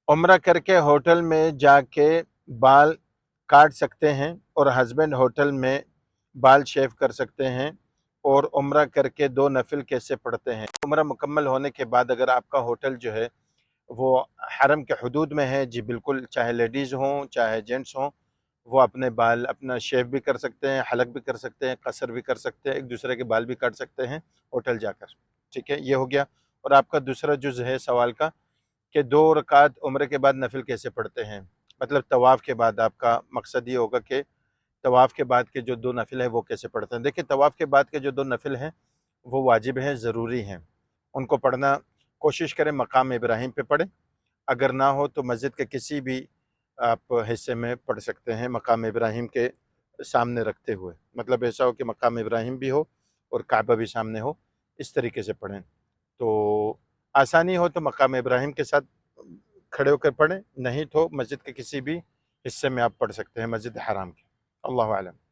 عمرہ करके होटल में जाके बाल काट सकते हैं और हस्बैंड होटल में बाल शेव कर सकते हैं, और उम्रा करके 2 नफिल कैसे पढ़ते हैं। उम्रा मुकम्मल होने के बाद अगर आपका होटल जो है वो हरम के हदूद में है जी, बिल्कुल, चाहे लेडीज़ हों चाहे जेंट्स हों, वो अपने बाल अपना शेव भी कर सकते हैं, हलक भी कर सकते हैं, कसर भी कर सकते हैं, एक दूसरे के बाल भी काट सकते हैं होटल जाकर। ठीक है, ये हो गया। और आपका दूसरा जुज़ है सवाल का कि 2 रकात उम्र के बाद नफिल कैसे पढ़ते हैं। मतलब तवाफ़ के बाद, आपका मकसद ये होगा कि तवाफ़ के बाद के जो 2 नफिल हैं वो कैसे पढ़ते हैं। देखिए, तवाफ़ के बाद के जो 2 नफिल हैं वो वाजिब हैं, ज़रूरी हैं, उनको पढ़ना कोशिश करें मकाम इब्राहिम पे पढ़ें, अगर ना हो तो मस्जिद के किसी भी आप हिस्से में पढ़ सकते हैं मकाम इब्राहिम के सामने रखते हुए। मतलब ऐसा हो कि मकाम इब्राहिम भी हो और काबा भी सामने हो, इस तरीके से पढ़ें। तो आसानी हो तो मकाम इब्राहिम के साथ खड़े होकर पढ़ें, नहीं तो मस्जिद के किसी भी हिस्से में आप पढ़ सकते हैं, मस्जिद हराम के। अल्लाह आलम।